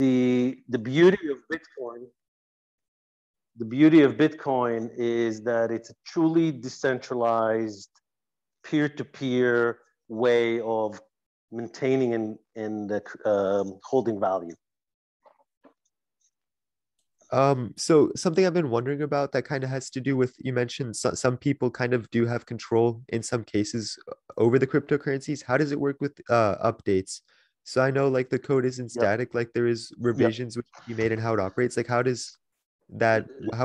the beauty of Bitcoin, the beauty of Bitcoin is that it's a truly decentralized, peer-to-peer way of maintaining and holding value. So something I've been wondering about that kind of has to do with, you mentioned some people kind of do have control in some cases over the cryptocurrencies. How does it work with updates? So I know like the code isn't Yep. static, like there is Yep. revisions which can be made and how it operates. Like how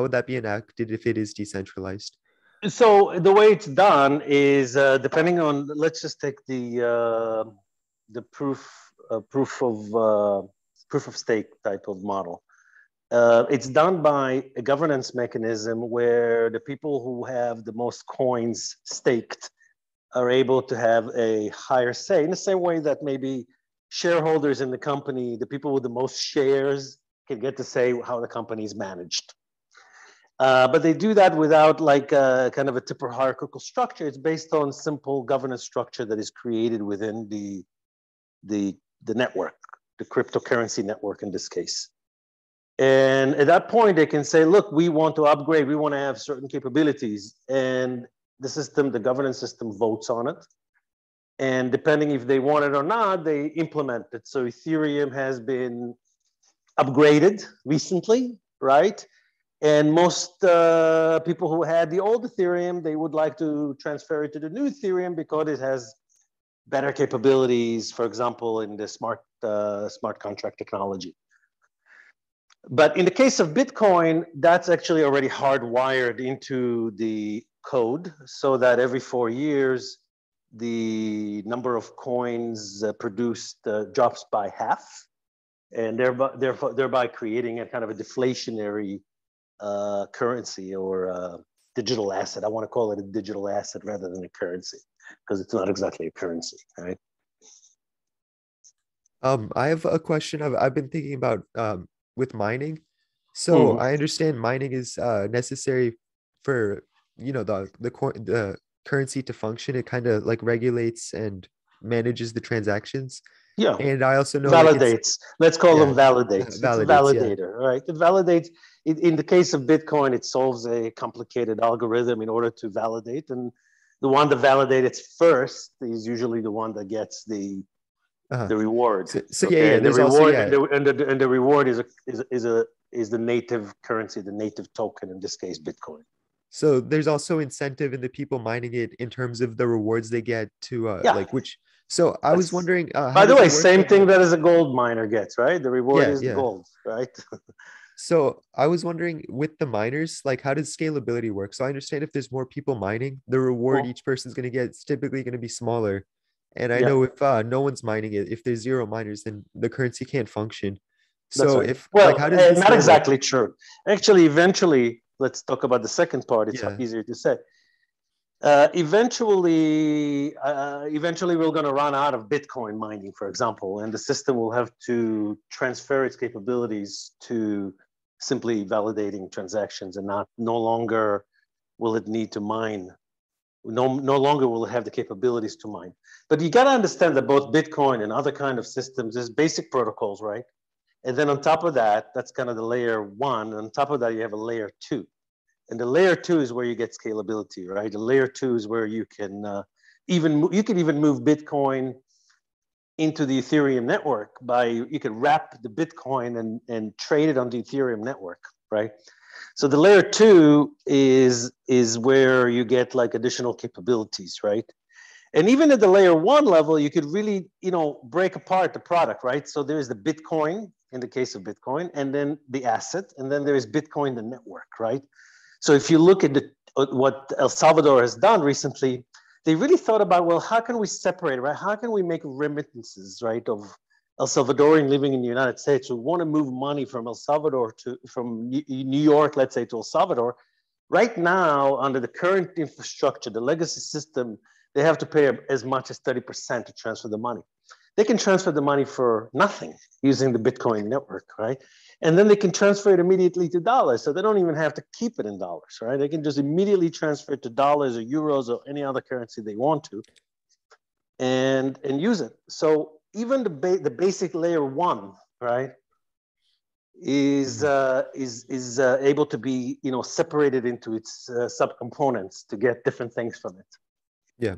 would that be enacted if it is decentralized? So the way it's done is depending on. Let's just take the proof of stake type of model. It's done by a governance mechanism where the people who have the most coins staked are able to have a higher say, in the same way that maybe shareholders in the company, the people with the most shares, can get to say how the company is managed. But they do that without like kind of a typical hierarchical structure. It's based on simple governance structure that is created within the network, the cryptocurrency network in this case. And at that point, they can say, look, we want to upgrade, we want to have certain capabilities. And the system, the governance system votes on it. And depending if they want it or not, they implement it. So Ethereum has been upgraded recently, right? And most people who had the old Ethereum, they would like to transfer it to the new Ethereum because it has better capabilities, for example, in the smart contract technology. But in the case of Bitcoin, that's actually already hardwired into the code so that every 4 years, the number of coins produced drops by half, and thereby creating a kind of a deflationary currency or digital asset. I want to call it a digital asset rather than a currency because it's not exactly a currency, right? I have a question I've been thinking about with mining. So Mm-hmm. I understand mining is necessary for, you know, the currency to function. It kind of like regulates and manages the transactions. Yeah, And I also know like it's, validates. Let's call them yeah, validates. It's a validates, yeah. validator, right? It validates. In the case of Bitcoin, it solves a complicated algorithm in order to validate, and the one that validates first is usually the one that gets Uh-huh. the reward. So yeah, Okay, yeah, and the there's also, reward yeah. and the reward is the native currency, the native token, in this case, Bitcoin. So there's also incentive in the people mining it in terms of the rewards they get to Yeah, like which, so I was that's. wondering how By the does way, it work same when thing like, that as a gold miner gets, right? The reward yeah, is the yeah. gold, right? So I was wondering with the miners, like how does scalability work? So I understand if there's more people mining, the reward Well, each person's going to get is typically going to be smaller. And I yeah, know if no one's mining it, if there's zero miners, then the currency can't function. that's So right. if like Well, how does the not scale work? exactly true. Actually, eventually, let's talk about the second part. It's Yeah. easier to say. Eventually, we're going to run out of Bitcoin mining, for example, and the system will have to transfer its capabilities to simply validating transactions, and no longer will it need to mine. No longer will it have the capabilities to mine. But you got to understand that both Bitcoin and other kind of systems is basic protocols, right? And then on top of that, that's kind of the layer one. On top of that, you have a layer two. And the layer two is where you get scalability, right? The layer two is where you can you can even move Bitcoin into the Ethereum network you could wrap the Bitcoin and trade it on the Ethereum network, right? So the layer two is where you get like additional capabilities, right? And even at the layer one level, you could really, break apart the product, right? So there's the Bitcoin in the case of Bitcoin, and then the asset, and then there is Bitcoin, the network, right? So if you look at what El Salvador has done recently, they really thought about, well, how can we separate, right? How can we make remittances, right, of El Salvadorian living in the United States who want to move money from from New York, let's say, to El Salvador. Right now, under the current infrastructure, the legacy system, they have to pay as much as 30% to transfer the money. They can transfer the money for nothing using the Bitcoin network, right? And then they can transfer it immediately to dollars. So they don't even have to keep it in dollars, right? They can just immediately transfer it to dollars or euros or any other currency they want to and use it. So even the basic layer one, right, is able to be separated into its subcomponents to get different things from it. Yeah.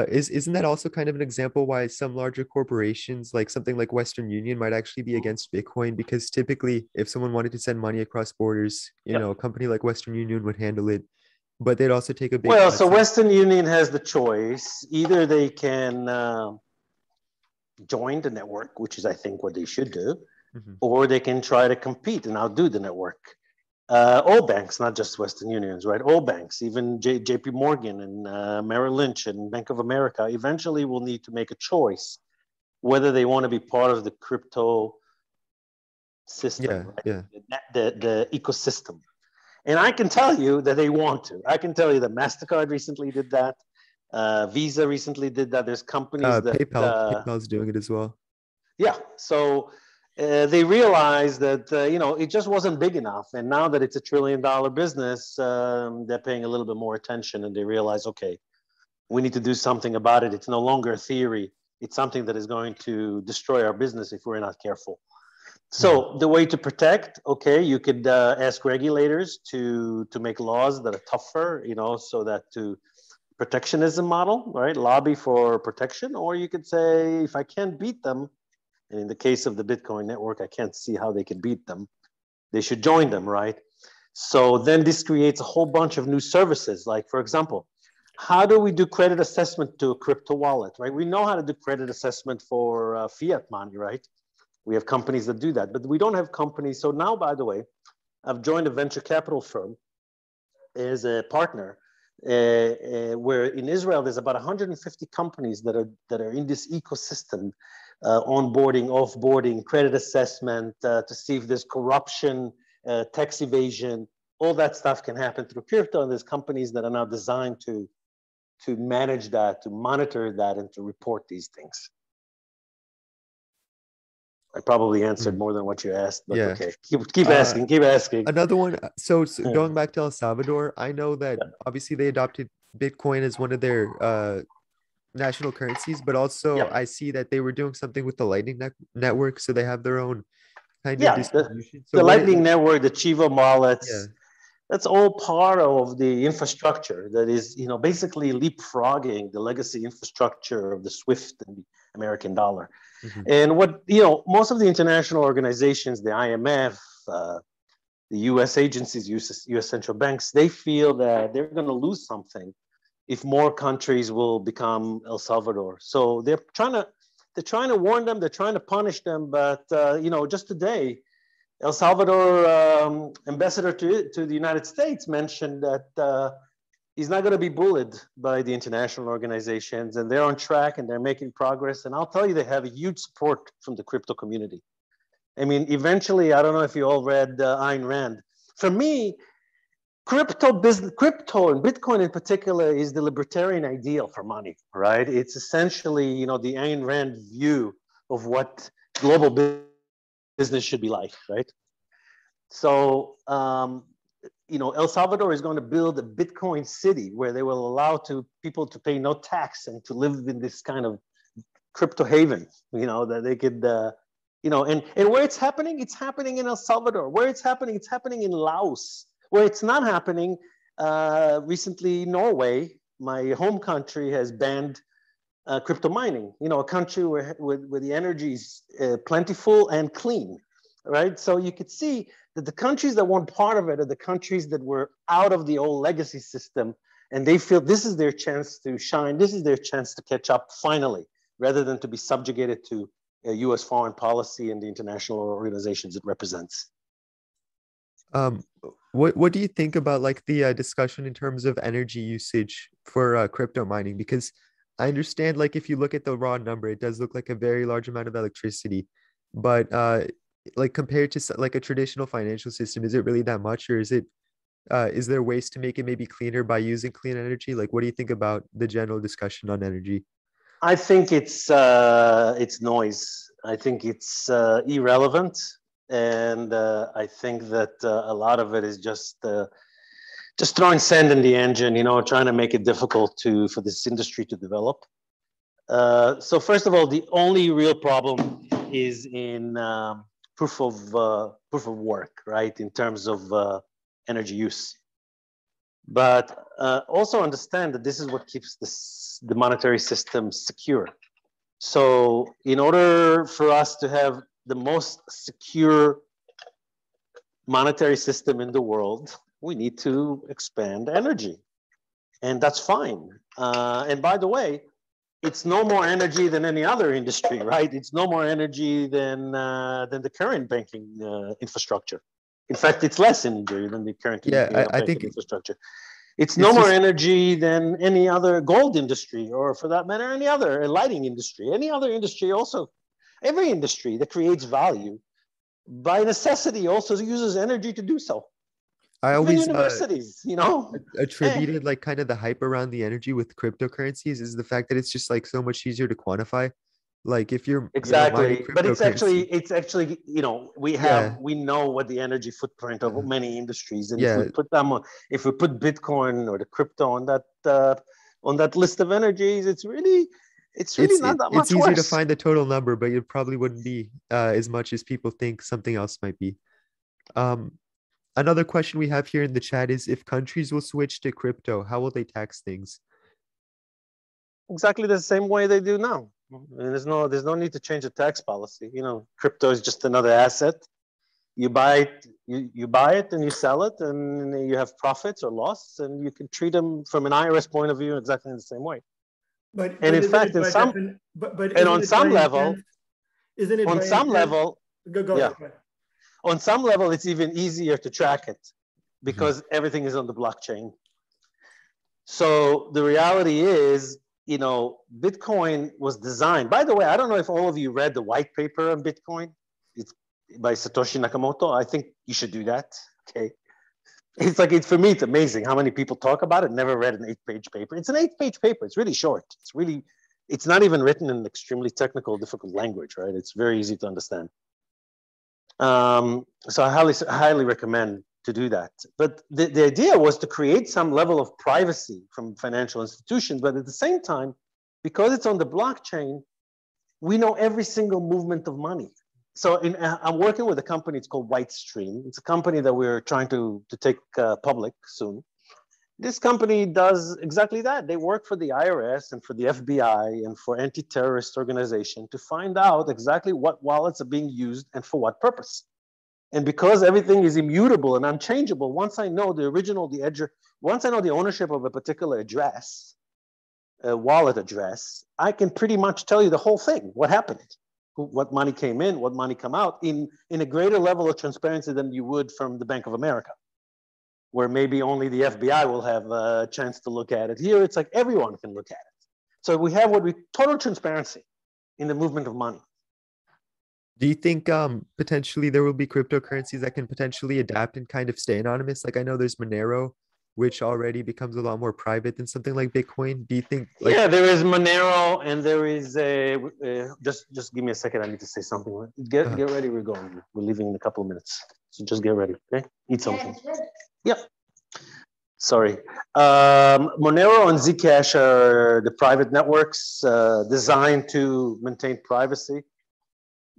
Isn't that also kind of an example why some larger corporations, like something like Western Union, might actually be against Bitcoin? Because typically, if someone wanted to send money across borders, Yep. a company like Western Union would handle it, but they'd also take a big Well, cut. so Western Union has the choice. Either they can join the network, which is, I think, what they should do, Mhm. or they can try to compete and outdo the network. All banks, not just Western Unions, right? All banks, even JP Morgan and Merrill Lynch and Bank of America, eventually will need to make a choice whether they want to be part of the crypto system, Yeah, right? yeah. The ecosystem. And I can tell you that they want to. I can tell you that MasterCard recently did that. Visa recently did that. There's companies that, PayPal's doing it as well. yeah. So they realized that, it just wasn't big enough. And now that it's $1 trillion business, they're paying a little bit more attention and they realize, okay, we need to do something about it. It's no longer a theory. It's something that is going to destroy our business if we're not careful. So the way to protect, okay, you could ask regulators to make laws that are tougher, so that to protectionism model, right? Lobby for protection, or you could say, if I can't beat them, and in the case of the Bitcoin network, I can't see how they can beat them. They should join them, right? So then this creates a whole bunch of new services. Like, for example, how do we do credit assessment to a crypto wallet, right? We know how to do credit assessment for fiat money, right? We have companies that do that, but we don't have companies. So now, by the way, I've joined a venture capital firm as a partner, where in Israel there's about 150 companies that are in this ecosystem, onboarding, offboarding, credit assessment, to see if there's corruption, tax evasion, all that stuff can happen through crypto. And there's companies that are now designed to manage that, to monitor that, and to report these things. I probably answered more than what you asked, but Yeah. okay. Keep asking, keep asking. Another one. So going back to El Salvador, I know that obviously they adopted Bitcoin as one of their national currencies, but also Yeah. I see that they were doing something with the Lightning network, so they have their own kind of Yeah, distribution. So the Lightning Network, the Chivo yeah. wallets, that's all part of the infrastructure that is, basically leapfrogging the legacy infrastructure of the SWIFT and the American dollar. Mhm. And what, most of the international organizations, the IMF, the US agencies, US central banks, they feel that they're going to lose something if more countries will become El Salvador. So they're trying to warn them, they're trying to punish them. But, just today, El Salvador ambassador to the United States mentioned that he's not going to be bullied by the international organizations, and they're on track and they're making progress. And I'll tell you, they have a huge support from the crypto community. I mean, eventually, I don't know if you all read Ayn Rand. For me, crypto and Bitcoin in particular is the libertarian ideal for money, right? It's essentially, the Ayn Rand view of what global business should be like, right? So, El Salvador is going to build a Bitcoin city where they will allow people to pay no tax and to live in this kind of crypto haven, that they could, and where it's happening in El Salvador. Where it's happening in Laos. Where it's not happening, recently, Norway, my home country, has banned crypto mining. A country where the energy is plentiful and clean, right? So you could see that the countries that weren't part of it are the countries that were out of the old legacy system, and they feel this is their chance to shine. This is their chance to catch up finally, rather than to be subjugated to U.S. foreign policy and the international organizations it represents. What do you think about like the discussion in terms of energy usage for crypto mining? Because I understand like if you look at the raw number, it does look like a very large amount of electricity, but like compared to like a traditional financial system, is it really that much, or is there ways to make it maybe cleaner by using clean energy? Like, what do you think about the general discussion on energy? I think it's noise. I think it's irrelevant, and I think that a lot of it is just throwing sand in the engine. Trying to make it difficult for this industry to develop. So first of all, the only real problem is in proof of work, right, in terms of energy use. But also understand that this is what keeps the monetary system secure. So in order for us to have the most secure monetary system in the world, we need to expand energy. And that's fine. And by the way, it's no more energy than any other industry, right? It's no more energy than the current banking infrastructure. In fact, it's less energy than the current I banking think infrastructure. It's no it's more just energy than any other gold industry, or for that matter, any other lighting industry, any other industry also. Every industry that creates value by necessity also uses energy to do so. I Even always universities, you know. attributed like kind of the hype around the energy with cryptocurrencies is the fact that it's just like so much easier to quantify. Like if you're, mining Exactly, but cryptocurrency. it's actually, you know, Yeah, we know what the energy footprint of many industries, and yeah, if we put Bitcoin or the crypto on that list of energies, it's really not that it's much easier to worse. find the total number, but it probably wouldn't be as much as people think something else might be. Um, Another question we have here in the chat is if countries will switch to crypto, how will they tax things? Exactly the same way they do now. And there's no need to change the tax policy. You know, crypto is just another asset. You buy it, you buy it and you sell it, and you have profits or loss, and you can treat them from an IRS point of view exactly in the same way. And in isn't fact, it by but and isn't it by intent? Isn't it on by some intent? level, Go yeah, ahead. on some level, it's even easier to track it Mhm. because everything is on the blockchain. So the reality is, you know, Bitcoin was designed. By the way, I don't know if all of you read the white paper on Bitcoin. It's by Satoshi Nakamoto. I think you should do that. Okay. It's like, for me, it's amazing how many people talk about it, never read an 8-page paper. It's an 8-page paper. It's really short. It's not even written in an extremely technical, difficult language, right? It's very easy to understand. So I highly recommend to do that. But the idea was to create some level of privacy from financial institutions, but at the same time, because it's on the blockchain, we know every single movement of money. So I'm working with a company, it's called Whitestream. It's a company that we're trying to take public soon. This company does exactly that. They work for the IRS and for the FBI and for anti-terrorist organization to find out exactly what wallets are being used and for what purpose. And because everything is immutable and unchangeable, once I know once I know the ownership of a particular address, a wallet address, I can pretty much tell you the whole thing, what happened, what money came in, what money come out, in a greater level of transparency than you would from the Bank of America, where maybe only the FBI will have a chance to look at it. Here, it's like everyone can look at it. So we have total transparency in the movement of money. Do you think potentially there will be cryptocurrencies that can potentially adapt and kind of stay anonymous? Like I know there's Monero, which already becomes a lot more private than something like Bitcoin. Do you think like Yeah, there is Monero, and there is just give me a second. I need to say something. Get ready. We're going. We're leaving in a couple of minutes. So just get ready. Okay, eat something. Yeah. Sorry. Monero and Zcash are the private networks designed to maintain privacy.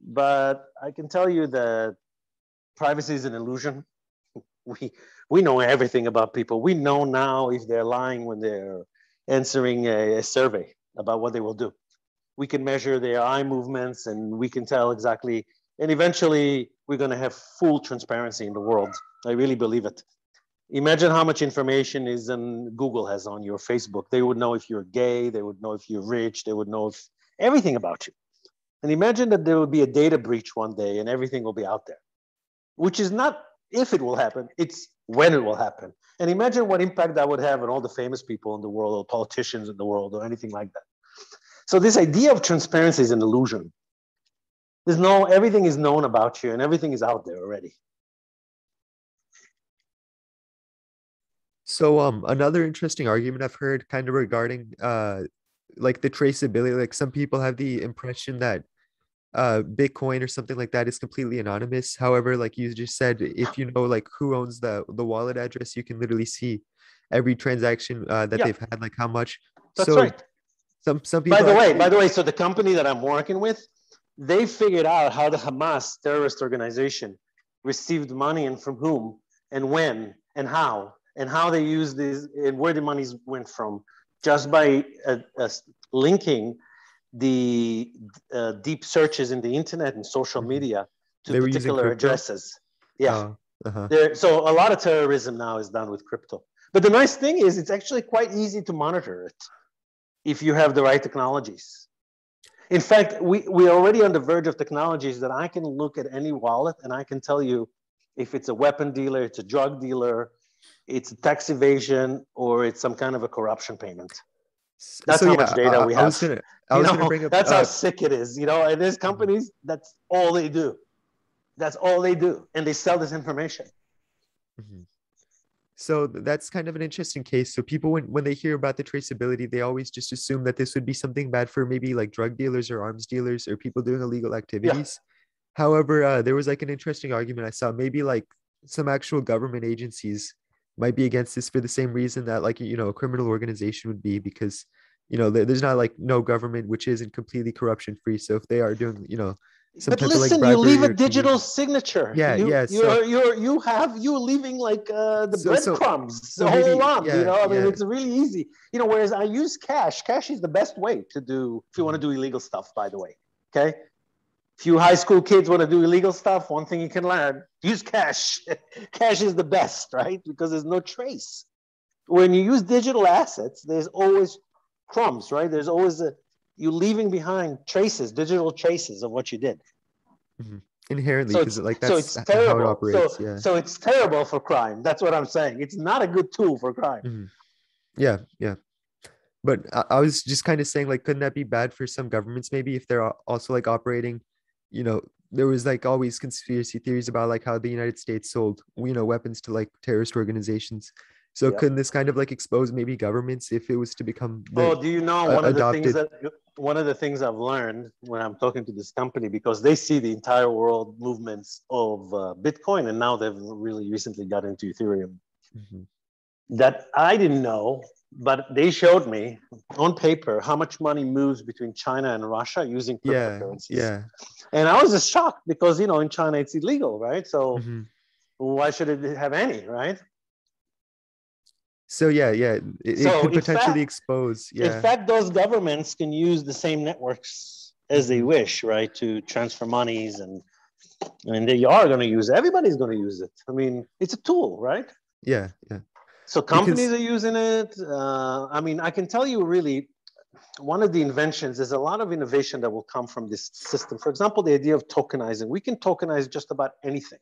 But I can tell you that privacy is an illusion. We know everything about people. We know now if they're lying when they're answering a survey about what they will do. We can measure their eye movements, and we can tell exactly. And eventually, we're going to have full transparency in the world. I really believe it. Imagine how much information Google has on your Facebook. They would know if you're gay. They would know if you're rich. They would know everything about you. And imagine that there will be a data breach one day and everything will be out there, which is not if it will happen, it's when it will happen. And imagine what impact that would have on all the famous people in the world, or politicians in the world, or anything like that. So this idea of transparency is an illusion. Everything is known about you and everything is out there already. so another interesting argument I've heard kind of regarding like the traceability, like some people have the impression that Bitcoin or something like that is completely anonymous. However, like you just said, if you know like who owns the wallet address, you can literally see every transaction that Yeah, they've had, like how much. that's So right. some people By the way, so the company that I'm working with, they figured out how the Hamas terrorist organization received money and from whom and when and how they used these and where the monies went from, just by linking the deep searches in the internet and social media to They were using particular crypto? addresses. Yeah. Uh-huh. So a lot of terrorism now is done with crypto. But the nice thing is it's actually quite easy to monitor it if you have the right technologies. In fact, we're already on the verge of technologies that I can look at any wallet and I can tell you if it's a weapon dealer, it's a drug dealer, it's a tax evasion, or it's some kind of a corruption payment. That's So how yeah, much data we have. I was gonna bring up That's how sick it is, and there's companies, that's all they do. That's all they do. And they sell this information. Mhm. So that's kind of an interesting case. So people, when they hear about the traceability, they always just assume that this would be something bad for maybe like drug dealers or arms dealers or people doing illegal activities. However, there was like an interesting argument I saw. Maybe like some actual government agencies might be against this for the same reason that like, a criminal organization would be, because, there's not like no government which isn't completely corruption free. So if they are doing, some But type of like listen, you leave bribery a or digital collusion. signature. Yeah, yeah. You're leaving like the So breadcrumbs so all maybe, around. yeah, I mean, yeah. it's really easy. Whereas I use cash. Cash is the best way to do if you want to do illegal stuff. By the way, okay. If you high school kids want to do illegal stuff, one thing you can learn: use cash. Cash is the best, right? Because there's no trace. When you use digital assets, there's always crumbs, right? There's always you leaving behind traces, digital traces of what you did. Mm-hmm. Inherently, So because it's, like so that's it's how it terrible. operates. Yeah. So it's terrible for crime. That's what I'm saying. It's not a good tool for crime. Mm-hmm. Yeah, yeah. But I was just kind of saying, like, couldn't that be bad for some governments maybe if they're also like operating, there was like always conspiracy theories about like how the United States sold, weapons to like terrorist organizations. So Yeah. couldn't this kind of like expose maybe governments if it was to become Do you know adopted? one of the things I've learned when I'm talking to this company, because they see the entire world movements of Bitcoin, and now they've really recently got into Ethereum, Mm-hmm. that I didn't know, but they showed me on paper how much money moves between China and Russia using cryptocurrencies. Yeah. And I was just shocked because, in China it's illegal, right? So Mm-hmm. why should it have any, right? So yeah, it could potentially expose. In Yeah. fact, those governments can use the same networks as they wish, right, to transfer monies, and they are going to use it. Everybody's going to use it. I mean, it's a tool, right? Yeah, yeah. So companies are using it. I mean, I can tell you really, one of the inventions, there's a lot of innovation that will come from this system. For example, the idea of tokenizing. We can tokenize just about anything.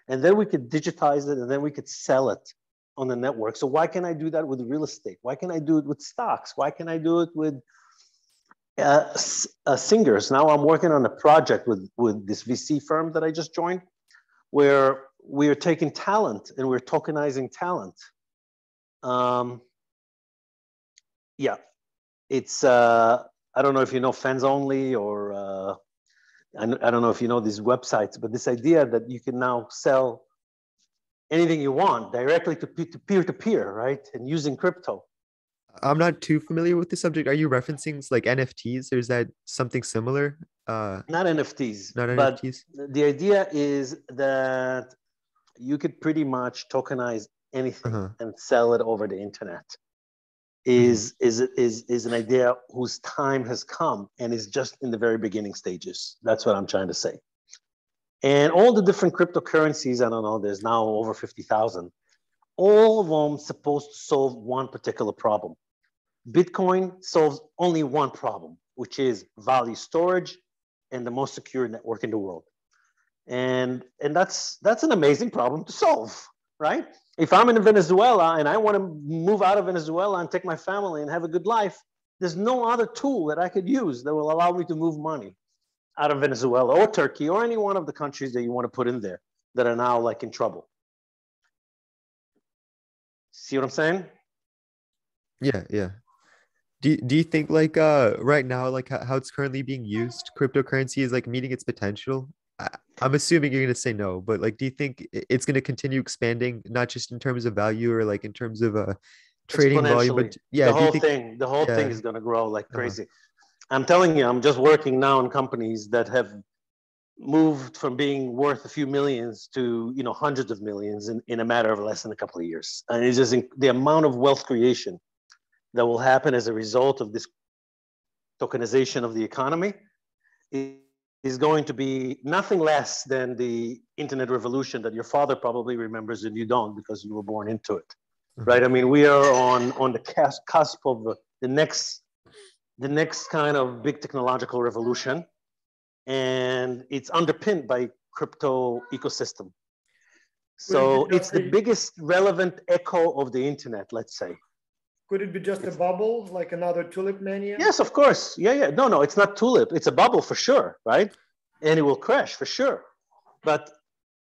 And then we could digitize it, and then we could sell it on the network. So why can't I do that with real estate? Why can't I do it with stocks? Why can't I do it with singers? Now I'm working on a project with this VC firm that I just joined, where we're taking talent and we're tokenizing talent. Yeah, it's, I don't know if you know Fans Only, or I don't know if you know these websites, but this idea that you can now sell anything you want directly to peer-to-peer, right? And using crypto. I'm not too familiar with the subject. Are you referencing like NFTs, or is that something similar? Not NFTs, not but NFTs. The idea is that you could pretty much tokenize anything and sell it over the internet. Is an idea whose time has come and is just in the very beginning stages. That's what I'm trying to say. And all the different cryptocurrencies, I don't know, there's now over 50,000. All of them supposed to solve one particular problem. Bitcoin solves only one problem, which is value storage and the most secure network in the world. And that's an amazing problem to solve, right? If I'm in Venezuela and I want to move out of Venezuela and take my family and have a good life, there's no other tool that I could use that will allow me to move money out of Venezuela or Turkey or any one of the countries that you want to put in there that are now like in trouble. See what I'm saying? Yeah. Do you think like right now, like how it's currently being used, cryptocurrency is like meeting its potential? I'm assuming you're gonna say no, but like, do you think it's gonna continue expanding, not just in terms of value or like in terms of trading volume, but yeah, the whole thing is gonna grow like crazy. I'm telling you, I'm just working now on companies that have moved from being worth a few millions to, you know, hundreds of millions in a matter of less than a couple of years. And it's just the amount of wealth creation that will happen as a result of this tokenization of the economy is going to be nothing less than the internet revolution that your father probably remembers and you don't because you were born into it, right? I mean, we are on the cusp of the next kind of big technological revolution, and it's underpinned by crypto ecosystem. So it's the biggest relevant echo of the internet, let's say. Could it be just a bubble, like another tulip mania? Yes, of course. Yeah. No, it's not tulip. It's a bubble for sure, right? And it will crash for sure. But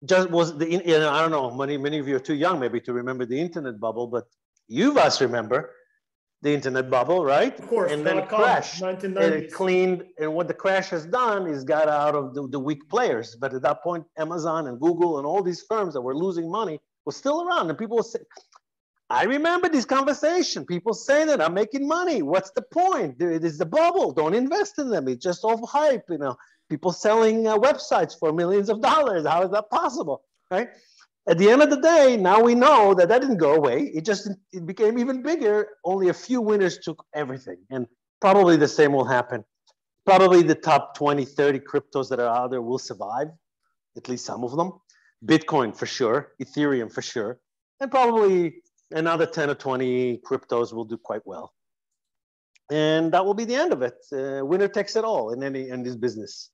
just was the, you know, I don't know, many of you are too young maybe to remember the internet bubble, but you guys remember the internet bubble, right? Of course. And then it crashed. 1990s. And it cleaned. And what the crash has done is got out of the weak players. But at that point, Amazon and Google and all these firms that were losing money were still around. And people would say, I remember this conversation. People say that I'm making money. What's the point? It is the bubble. Don't invest in them. It's just all hype. You know, people selling websites for millions of dollars. How is that possible, right? At the end of the day, now we know that didn't go away. It became even bigger. Only a few winners took everything. And probably the same will happen. Probably the top 20, 30 cryptos that are out there will survive, at least some of them. Bitcoin for sure, Ethereum for sure, and probably another 10 or 20 cryptos will do quite well. And that will be the end of it. Winner takes it all in this business.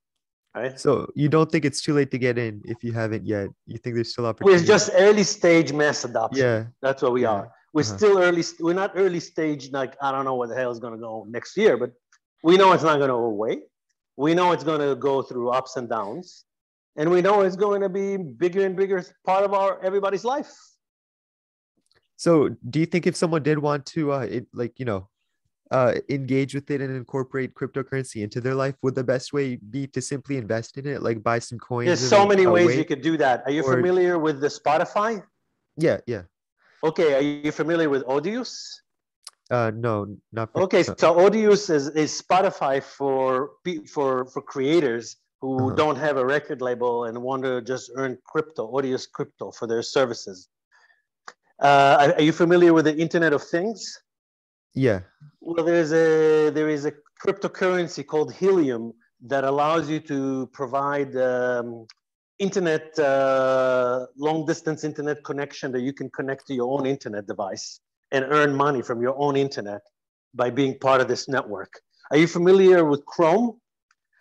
Right? So you don't think it's too late to get in if you haven't yet? You think there's still opportunity? We're just early stage mass adoption. Yeah. That's what we are. We're still early. We're not early stage, like, I don't know what the hell is going to go next year, but we know it's not going to go away. We know it's going to go through ups and downs. And we know it's going to be bigger and bigger part of everybody's life. So do you think if someone did want to, engage with it and incorporate cryptocurrency into their life, would the best way be to simply invest in it, like buy some coins? There's so many ways you could do that. Are you familiar with the Spotify? Yeah. Okay, are you familiar with Audius? No, not. Okay, so Audius is Spotify for creators who don't have a record label and want to just earn Audius crypto for their services. Are you familiar with the Internet of Things? Yeah. Well, there is a cryptocurrency called Helium that allows you to provide internet, long distance internet connection that you can connect to your own internet device and earn money from your own internet by being part of this network. Are you familiar with Chrome?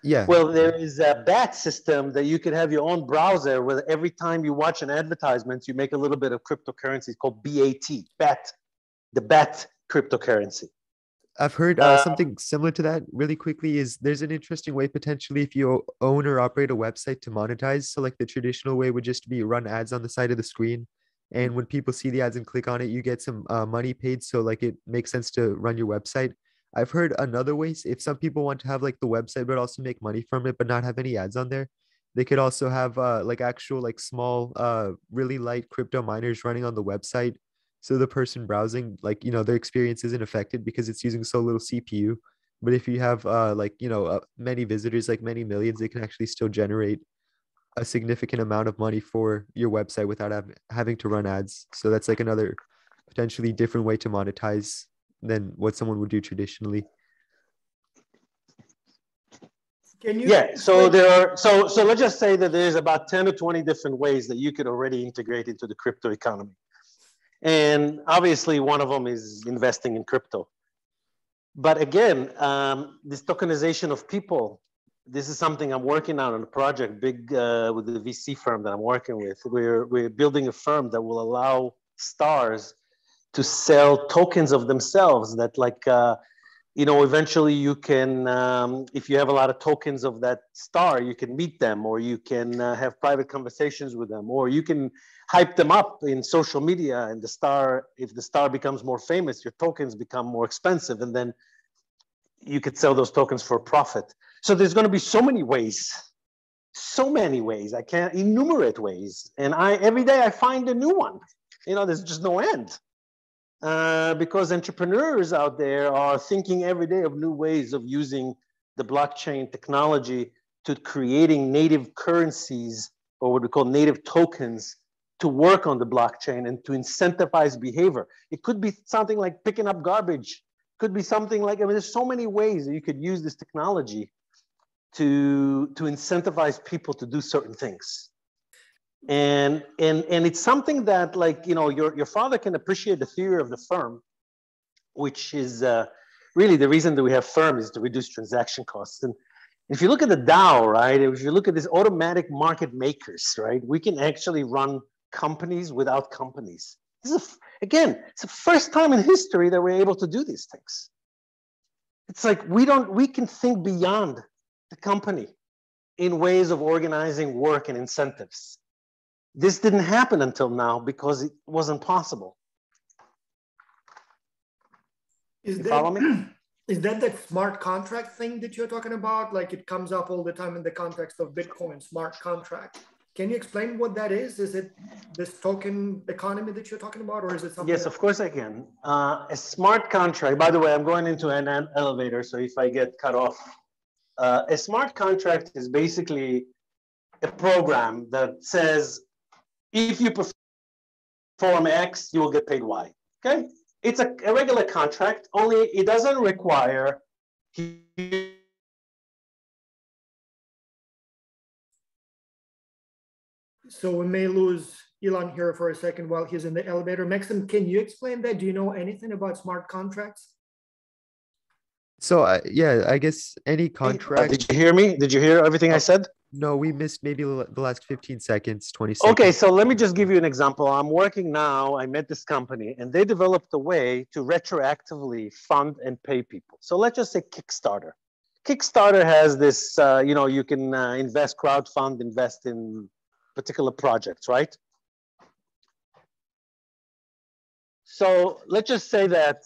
Yeah. Well, there is a BAT system that you can have your own browser where every time you watch an advertisement, you make a little bit of cryptocurrency. It's called BAT, the BAT cryptocurrency. I've heard something similar to that. Really quickly, is there's an interesting way potentially if you own or operate a website to monetize. So like the traditional way would just be run ads on the side of the screen. And when people see the ads and click on it, you get some money paid. So like it makes sense to run your website. I've heard another way, if some people want to have like the website, but also make money from it, but not have any ads on there, they could also have like actual, like small, really light crypto miners running on the website. So the person browsing, like, their experience isn't affected because it's using so little CPU. But if you have many visitors, like many millions, they can actually still generate a significant amount of money for your website without having to run ads. So that's like another potentially different way to monetize than what someone would do traditionally. So there are so let's just say that there's about 10 or 20 different ways that you could already integrate into the crypto economy. And obviously one of them is investing in crypto. But again, this tokenization of people, this is something I'm working on a project big with the VC firm that I'm working with. We're building a firm that will allow stars to sell tokens of themselves that eventually you can, if you have a lot of tokens of that star, you can meet them, or you can have private conversations with them, or you can hype them up in social media, and if the star becomes more famous, your tokens become more expensive, and then you could sell those tokens for profit. So there's going to be so many ways, I can't enumerate ways. And every day I find a new one, there's just no end. Because entrepreneurs out there are thinking every day of new ways of using the blockchain technology to creating native currencies, or what we call native tokens, to work on the blockchain and to incentivize behavior. It could be something like picking up garbage. Could be something like, I mean, there's so many ways that you could use this technology to incentivize people to do certain things. And it's something that, like, you know, your father can appreciate the theory of the firm, which is really the reason that we have firm is to reduce transaction costs. And if you look at the DAO, right, if you look at these automatic market makers, right, we can actually run companies without companies. This is, again, it's the first time in history that we're able to do these things. It's like we can think beyond the company in ways of organizing work and incentives. This didn't happen until now because it wasn't possible. Is You that, follow me? is that the smart contract thing that you're talking about? Like it comes up all the time in the context of Bitcoin, smart contract. Can you explain what that is? Is it this token economy that you're talking about, or is it something Yes, else? of course I can. A smart contract, by the way, I'm going into an elevator, so if I get cut off. A smart contract is basically a program that says, if you perform X, you will get paid Y, okay? It's a regular contract, only it doesn't require So we may lose Elon here for a second while he's in the elevator. Maxim, can you explain that? Do you know anything about smart contracts? So yeah, I guess any contract. Did you hear me? Did you hear everything I said? No, we missed maybe the last 15 seconds, 20 seconds. Okay, so let me just give you an example. I'm working now, I met this company, and they developed a way to retroactively fund and pay people. So let's just say Kickstarter. Kickstarter has this, you know, you can invest, crowdfund, invest in particular projects, right? So let's just say that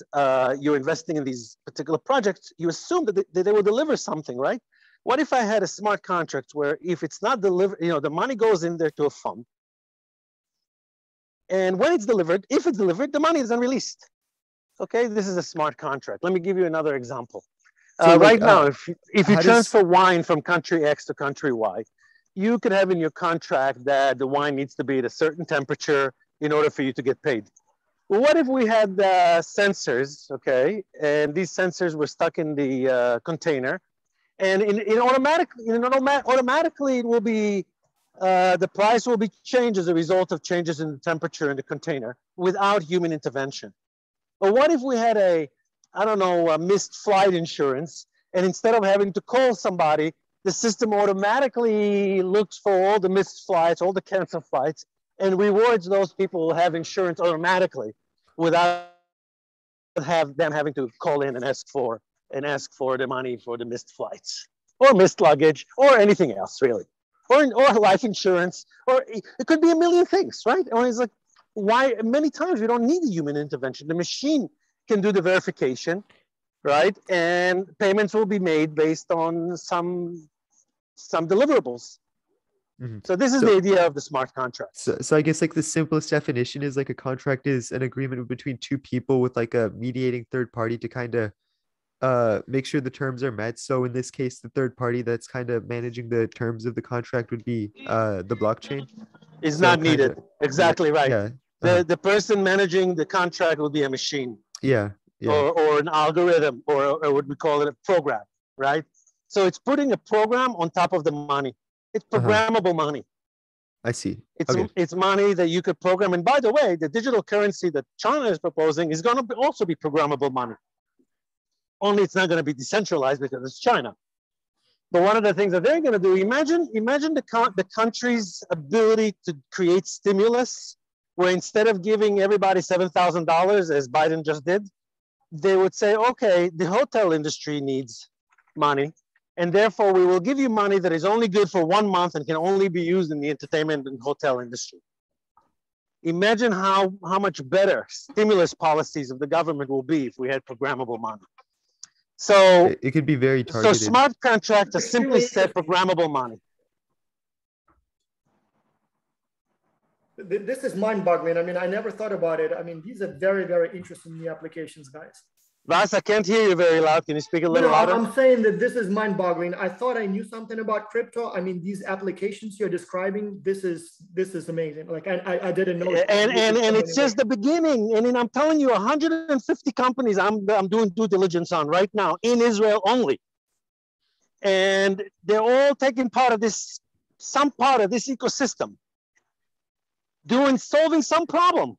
you're investing in these particular projects. You assume that they will deliver something, right? What if I had a smart contract where if it's not delivered, you know, the money goes in there to a fund. And when it's delivered, if it's delivered, the money is unreleased. Okay, this is a smart contract. Let me give you another example. So, like, right now, if you how transfer wine from country X to country Y, you could have in your contract that the wine needs to be at a certain temperature in order for you to get paid. Well, what if we had sensors, okay, and these sensors were stuck in the container, and automatically it will be, the price will be changed as a result of changes in the temperature in the container without human intervention. Or what if we had a missed flight insurance, and instead of having to call somebody, the system automatically looks for all the missed flights, all the canceled flights, and rewards those people who have insurance automatically without them having to call in and ask for the money for the missed flights or missed luggage or anything else, really, or life insurance, or it could be a million things, right? And it's like, why? Many times we don't need a human intervention. The machine can do the verification, right? And payments will be made based on some deliverables. Mm-hmm. So this is the idea of the smart contract. So I guess like the simplest definition is like a contract is an agreement between two people with like a mediating third party to kind of make sure the terms are met. So in this case, the third party that's kind of managing the terms of the contract would be the blockchain. Is so not needed. Exactly right. Yeah. The person managing the contract will be a machine. Yeah. Yeah. Or an algorithm, or what we call it, a program, right? So it's putting a program on top of the money. It's programmable money. I see. It's money that you could program. And by the way, the digital currency that China is proposing is going to also be programmable money. Only it's not going to be decentralized because it's China. But one of the things that they're going to do, imagine the country's ability to create stimulus, where instead of giving everybody $7,000 as Biden just did, they would say, okay, the hotel industry needs money, and therefore we will give you money that is only good for 1 month and can only be used in the entertainment and hotel industry. Imagine how much better stimulus policies of the government will be if we had programmable money. So it could be very targeted. So smart contracts are simply said programmable money. This is mind-boggling. I mean, I never thought about it. I mean, these are very, very interesting new applications, guys. Vas, I can't hear you very loud. Can you speak a No, little louder? I'm saying that this is mind-boggling. I thought I knew something about crypto. I mean, these applications you're describing, this is amazing. Like I didn't know. And it's just the beginning. And then I'm telling you, 150 companies I'm doing due diligence on right now in Israel only. And they're all taking part of this, some part of this ecosystem, solving some problem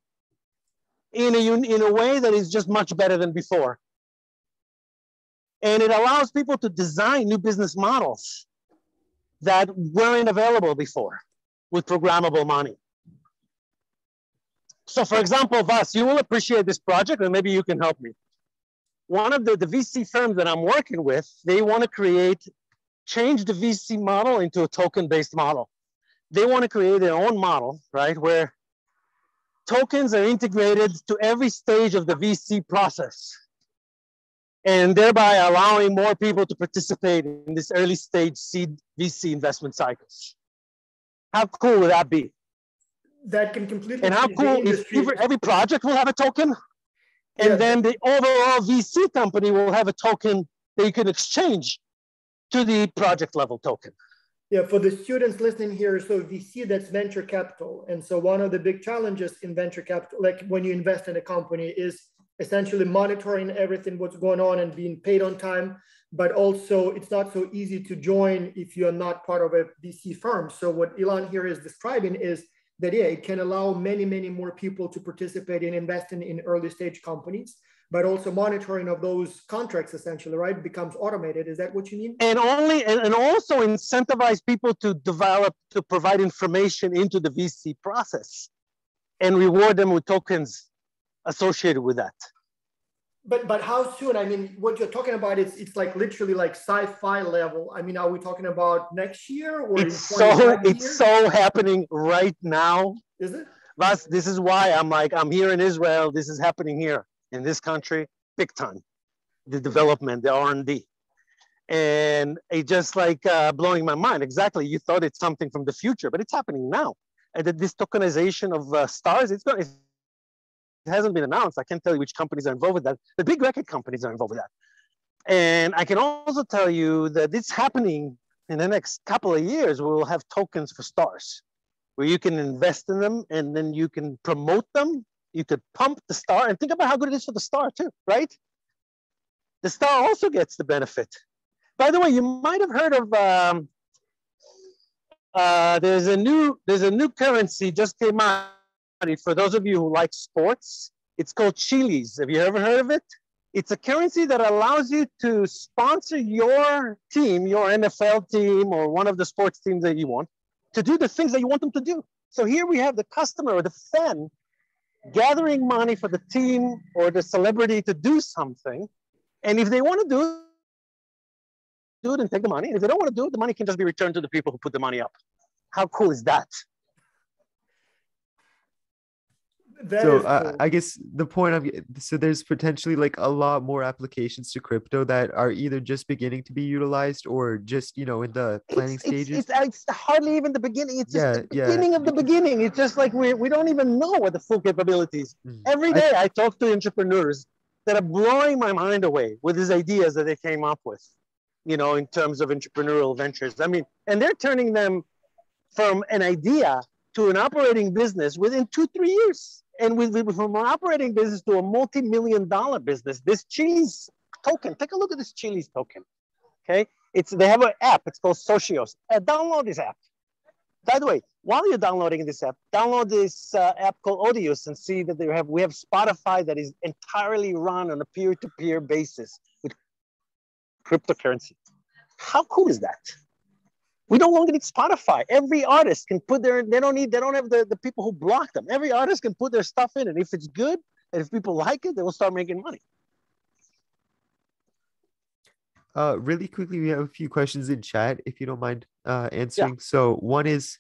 in a way that is just much better than before. And it allows people to design new business models that weren't available before with programmable money. So for example, Vas, you will appreciate this project and maybe you can help me. One of the VC firms that I'm working with, they want to change the VC model into a token-based model. They want to create their own model, right? Where tokens are integrated to every stage of the VC process, and thereby allowing more people to participate in this early stage seed VC investment cycles. How cool would that be? That can completely. And how cool if every project will have a token, and then the overall VC company will have a token that you can exchange to the project level token. Yeah, for the students listening here, so VC, that's venture capital. And so one of the big challenges in venture capital, like when you invest in a company, is essentially monitoring everything, what's going on and being paid on time. But also it's not so easy to join if you're not part of a VC firm. So what Ilan here is describing is that, yeah, it can allow many, many more people to participate in investing in early stage companies, but also monitoring of those contracts essentially, right, becomes automated. Is that what you mean? And also incentivize people to provide information into the VC process and reward them with tokens associated with that. But how soon? I mean, what you're talking about, it's like literally like sci-fi level. I mean, are we talking about next year or it's so happening right now? Is it? Vas, this is why I'm here in Israel. This is happening here in this country, big time. The development, the R&D. And it just like blowing my mind. Exactly, you thought it's something from the future, but it's happening now. And this tokenization of stars, it hasn't been announced. I can't tell you which companies are involved with that. The big record companies are involved with that. And I can also tell you that it's happening in the next couple of years. We will have tokens for stars where you can invest in them and then you can promote them. You could pump the star and think about how good it is for the star too, right? The star also gets the benefit. By the way, you might have heard of, there's a new currency just came out. For those of you who like sports, it's called Chiliz. Have you ever heard of it? It's a currency that allows you to sponsor your team, your NFL team, or one of the sports teams that you want, to do the things that you want them to do. So here we have the customer or the fan gathering money for the team or the celebrity to do something. And if they want to do it and take the money. And if they don't want to do it, the money can just be returned to the people who put the money up. How cool is that? Cool. I guess the point so there's potentially like a lot more applications to crypto that are either just beginning to be utilized or just, in the planning stages. It's hardly even the beginning. It's just the beginning of the beginning. It's just like we don't even know what the full capabilities. Every day I talk to entrepreneurs that are blowing my mind away with these ideas that they came up with, in terms of entrepreneurial ventures. I mean, and they're turning them from an idea to an operating business within 2-3 years. And from an operating business to a multi-million-dollar business, this Chiliz token, take a look at this Chiliz token, okay? They have an app, it's called Socios. Download this app. By the way, while you're downloading this app, download this app called Audius and see that we have Spotify that is entirely run on a peer-to-peer basis with cryptocurrency. How cool is that? We no longer need Spotify. Every artist can put they don't have the people who block them. Every artist can put their stuff in, and if it's good, and if people like it, they will start making money. Really quickly, we have a few questions in chat, if you don't mind answering. Yeah. So one is,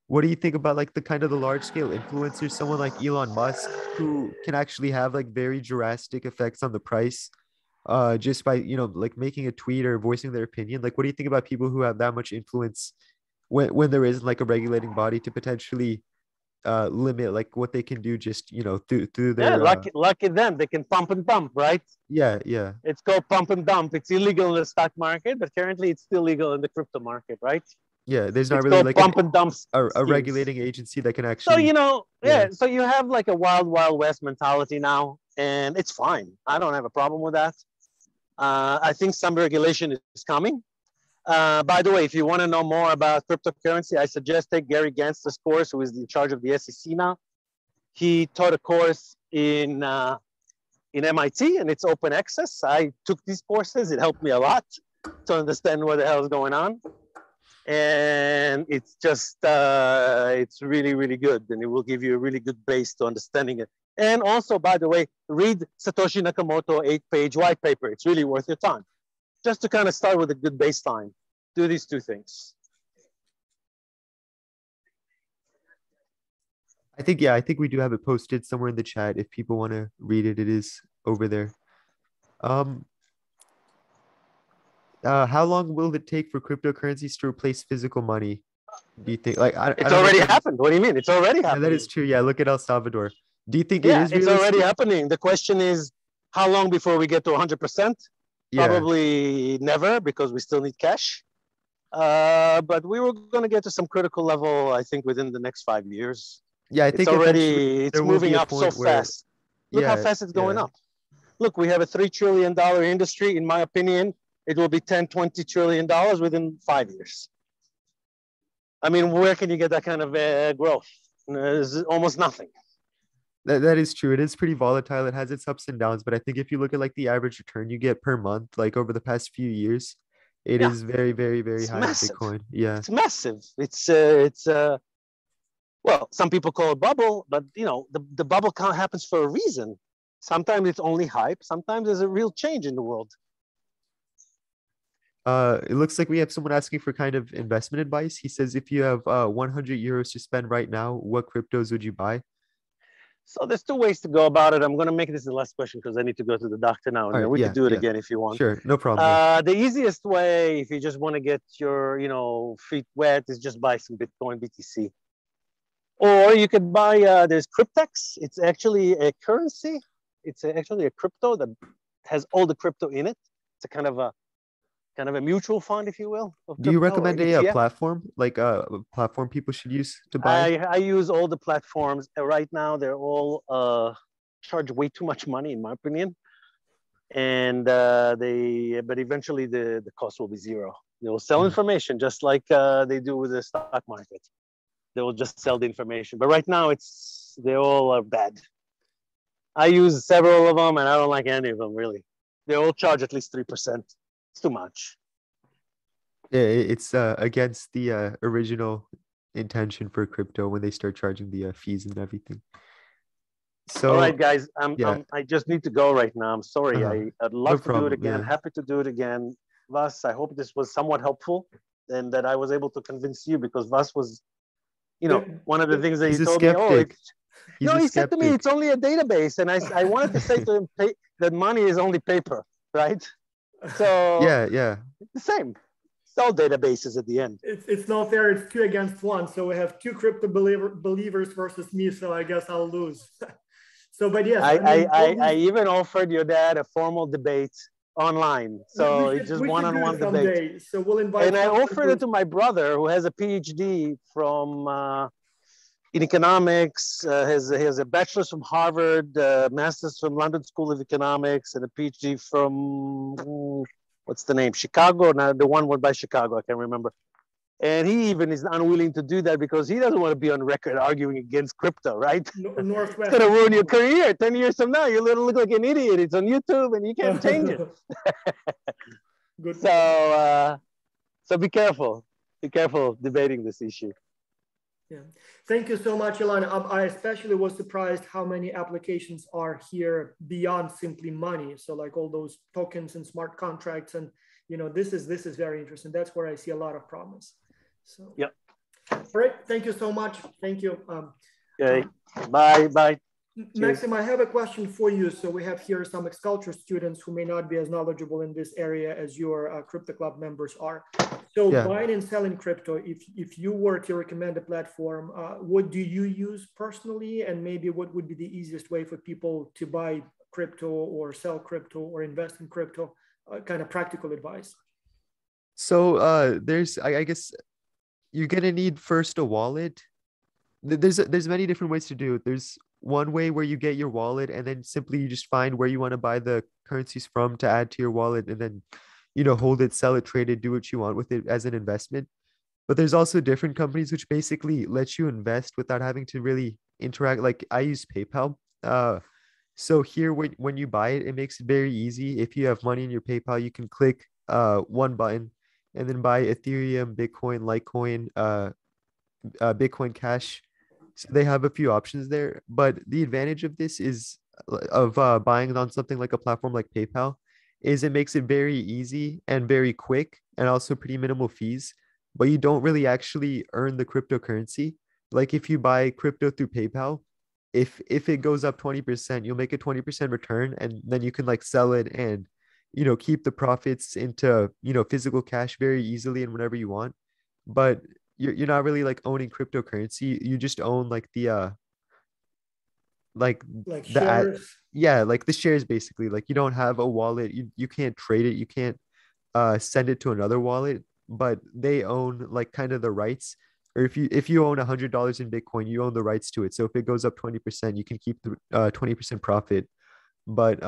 what do you think about like the large scale influencers, someone like Elon Musk, who can actually have like very drastic effects on the price? Just by, like making a tweet or voicing their opinion? Like, what do you think about people who have that much influence when there isn't like a regulating body to potentially limit like what they can do just through Yeah, their lucky them. They can pump and dump, right? yeah. It's called pump and dump. It's illegal in the stock market, but currently it's still legal in the crypto market, right? Yeah, there's not It's really called like pump and dump a schemes. regulating agency that can So, actually yeah. So you have like a wild, wild west mentality now, and it's fine. I don't have a problem with that. I think some regulation is coming. By the way, if you want to know more about cryptocurrency, I suggest take Gary Gensler's course, who is in charge of the SEC now. He taught a course in MIT, and it's open access. I took these courses. It helped me a lot to understand what the hell is going on. And it's just, it's really, really good. And it will give you a really good base to understanding it. And also, by the way, read Satoshi Nakamoto 8-page white paper. It's really worth your time. Just to kind of start with a good baseline. Do these two things. I think we do have it posted somewhere in the chat. If people want to read it, it is over there. How long will it take for cryptocurrencies to replace physical money? Do you think? Like, it's already happened. What do you mean? It's already happened. Yeah, that is true. Yeah, look at El Salvador. Do you think it is? It's already happening. The question is, how long before we get to 100%? Probably never, because we still need cash. But we were going to get to some critical level, I think, within the next 5 years. Yeah, I think it's moving up so fast. Look how fast it's going up. Look, we have a $3 trillion industry. In my opinion, it will be $10-20 trillion within 5 years. I mean, where can you get that kind of growth? There's almost nothing. That is true. It is pretty volatile. It has its ups and downs, but I think if you look at like the average return you get per month, like over the past few years, it is very, very, very high in Bitcoin. Yeah, it's massive. Well, some people call it bubble, but the bubble count happens for a reason. Sometimes it's only hype. Sometimes there's a real change in the world. It looks like we have someone asking for kind of investment advice. He says, if you have 100 euros to spend right now, what cryptos would you buy? So there's two ways to go about it. I'm going to make this the last question because I need to go to the doctor now, and then we can do it again if you want. Sure, no problem. The easiest way, if you just want to get your feet wet, is just buy some Bitcoin BTC. Or you could buy, there's Cryptex. It's actually a currency. It's actually a crypto that has all the crypto in it. It's a kind of a mutual fund, if you will. Do you recommend a platform, like a platform people should use to buy? I use all the platforms. Right now, they're all charge way too much money, in my opinion. And but eventually the cost will be zero. They will sell information just like they do with the stock market. They will just sell the information. But right now, they all are bad. I use several of them, and I don't like any of them, really. They all charge at least 3%. It's too much. Yeah, it's against the original intention for crypto when they start charging the fees and everything. So, all right, guys, I just need to go right now. I'm sorry. I'd love to do it again. Happy to do it again. Vas, I hope this was somewhat helpful and that I was able to convince you, because Vas was, one of the things that he told me. He said to me, it's only a database. And I wanted to say to him that money is only paper, right? So yeah, it's the same. It's all databases at the end. It's not fair. It's 2 against 1. So we have 2 crypto believers versus me. So I guess I'll lose. So, but yes, I even offered your dad a formal debate online. So it's just one-on-one debate. So we'll invite. And I offered it to my brother, who has a PhD from in economics. He has a bachelor's from Harvard, master's from London School of Economics, and a PhD from what's the name? Chicago. Now the one went by Chicago. I can't remember. And he even is unwilling to do that because he doesn't want to be on record arguing against crypto, right? Northwest. It's going to ruin your career. 10 years from now, you'll look like an idiot. It's on YouTube and you can't change it. Good. So be careful. Be careful debating this issue. Yeah. Thank you so much, Ilan. I especially was surprised how many applications are here beyond simply money. So like all those tokens and smart contracts, and this is very interesting. That's where I see a lot of promise. So yep. All right. Thank you so much. Thank you. Okay. Bye. Maxim, I have a question for you. So we have here some Xculture students who may not be as knowledgeable in this area as your Crypto Club members are. So Yeah. buying and selling crypto, if you were to recommend a platform, what do you use personally? And maybe what would be the easiest way for people to buy crypto or sell crypto or invest in crypto? Kind of practical advice. So there's I guess you're gonna need first a wallet. There's many different ways to do it. There's one way where you get your wallet and then simply you just find where you want to buy the currencies from to add to your wallet and then hold it, sell it, trade it, do what you want with it as an investment. But there's also different companies which basically let you invest without having to really interact. Like I use PayPal. So here when you buy it, it makes it very easy. If you have money in your PayPal, you can click one button and then buy Ethereum, Bitcoin, Litecoin, Bitcoin Cash. So they have a few options there. But the advantage of this is of buying on something like a platform like PayPal is it makes it very easy and very quick and also pretty minimal fees, but you don't really actually earn the cryptocurrency. Like if you buy crypto through PayPal, if it goes up 20%, you'll make a 20% return and then you can like sell it and keep the profits into physical cash very easily and whenever you want. But you're not really like owning cryptocurrency. You just own like like Like the shares. yeah, like the shares basically. Like you don't have a wallet, you can't trade it, you can't send it to another wallet, but they own like kind of the rights. Or if you own $100 in Bitcoin, you own the rights to it. So if it goes up 20%, you can keep the 20% profit. But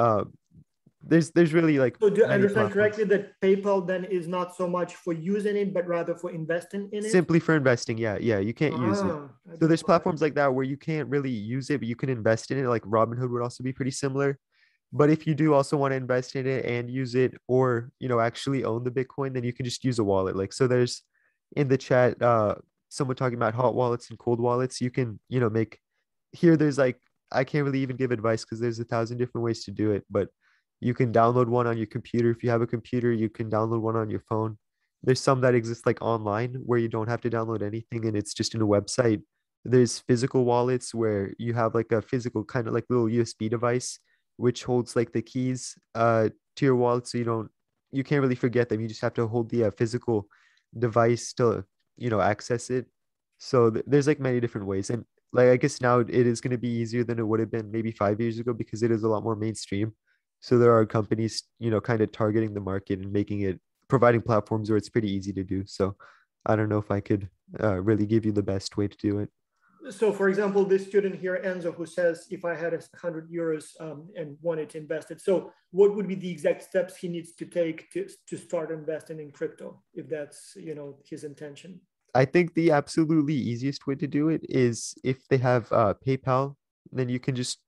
there's really like So do I many understand platforms correctly that PayPal then is not so much for using it, but rather for investing in it? simply for investing. Yeah, you can't use it. I So didn't there's know that. platforms like that where you can't really use it, but you can invest in it. Like Robinhood would also be pretty similar. But if you do also want to invest in it and use it or, actually own the Bitcoin, then you can just use a wallet. Like, so there's in the chat, someone talking about hot wallets and cold wallets. You can, make here, there's like, I can't really even give advice because there's 1,000 different ways to do it, but you can download one on your computer. If you have a computer, you can download one on your phone. There's some that exist like online where you don't have to download anything and it's just in a website. There's physical wallets where you have like a physical kind of like little USB device which holds like the keys to your wallet so you can't really forget them. You just have to hold the physical device to access it. So there's like many different ways. And like I guess now it is going to be easier than it would have been maybe 5 years ago because it is a lot more mainstream. So there are companies kind of targeting the market and making it providing platforms where it's pretty easy to do. So I don't know if I could really give you the best way to do it. So for example, this student here, Enzo, who says, if I had 100 euros and wanted to invest it, so what would be the exact steps he needs to take to start investing in crypto, if that's, his intention? I think the absolutely easiest way to do it is if they have PayPal, then you can just,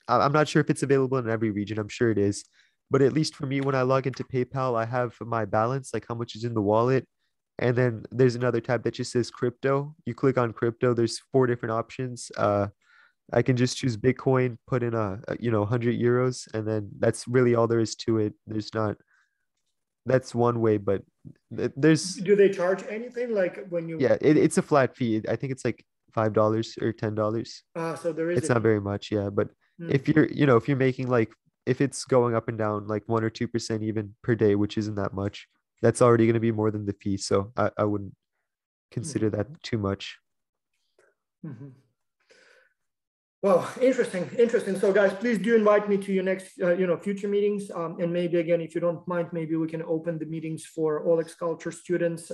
I'm not sure if it's available in every region. I'm sure it is. But at least for me, when I log into PayPal, I have my balance, like how much is in the wallet. And then there's another tab that just says crypto. You click on crypto. There's 4 different options. I can just choose Bitcoin, put in 100 euros, and then that's really all there is to it. There's not, that's one way, but there's, Do they charge anything like when you? yeah, it's a flat fee. I think it's like $5 or $10. So there is It's a not fee. very much, yeah. But Hmm. if you're making like if it's going up and down like 1 or 2% even per day, which isn't that much, that's already going to be more than the fee. So I wouldn't consider that too much. Mm-hmm. Well, interesting. So guys, please do invite me to your next, future meetings. And maybe again, if you don't mind, maybe we can open the meetings for all Xculture students,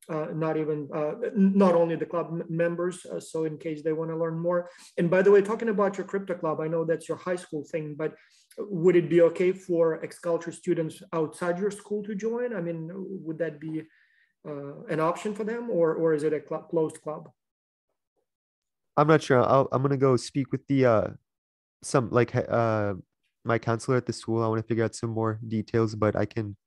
not only the club members. So in case they want to learn more. And by the way, talking about your crypto club, I know that's your high school thing, but would it be okay for Xculture students outside your school to join? I mean, would that be an option for them, or is it a closed club? I'm not sure. I'm gonna go speak with the some like my counselor at the school. I want to figure out some more details, but I can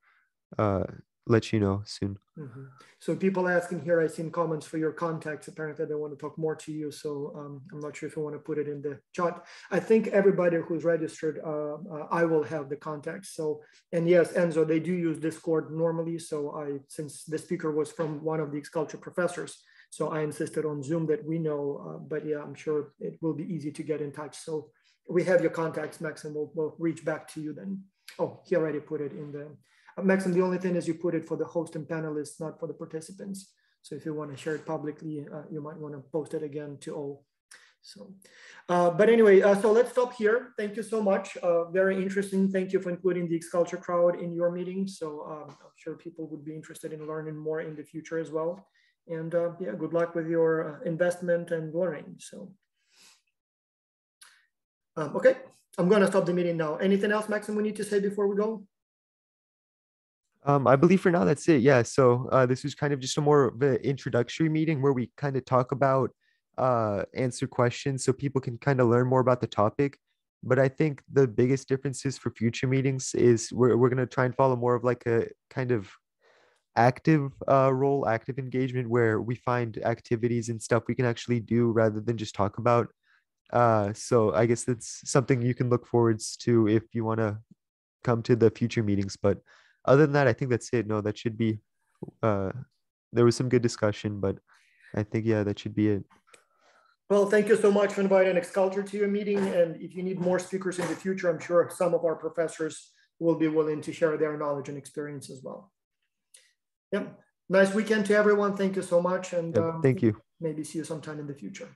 uh let you know soon. Mm-hmm. So people asking here, I've seen comments for your contacts. Apparently they want to talk more to you. So I'm not sure if you want to put it in the chat. I think everybody who's registered, I will have the contacts. So, and yes, Enzo, they do use Discord normally. So since the speaker was from one of the Xculture professors, so I insisted on Zoom that we know, but yeah, I'm sure it will be easy to get in touch. So we have your contacts, Max, and we'll reach back to you then. Oh, he already put it in the Maxim, the only thing is you put it for the host and panelists, not for the participants. So if you want to share it publicly, you might want to post it again to all. So, but anyway, so let's stop here. Thank you so much. Very interesting. Thank you for including the Xculture crowd in your meeting. So I'm sure people would be interested in learning more in the future as well. And yeah, good luck with your investment and learning. So, okay, I'm going to stop the meeting now. Anything else, Maxim, we need to say before we go? I believe for now, that's it. Yeah. So this was kind of just a more of an introductory meeting where we kind of talk about answer questions so people can kind of learn more about the topic. But I think the biggest differences for future meetings is we're going to try and follow more of like a kind of active role, active engagement, where we find activities and stuff we can actually do rather than just talk about. So I guess that's something you can look forwards to if you want to come to the future meetings. But other than that, I think that's it. No, that should be, there was some good discussion, but I think, yeah, that should be it. Well, thank you so much for inviting Xculture to your meeting. And if you need more speakers in the future, I'm sure some of our professors will be willing to share their knowledge and experience as well. Yep. Nice weekend to everyone. Thank you so much. And thank you. Maybe see you sometime in the future.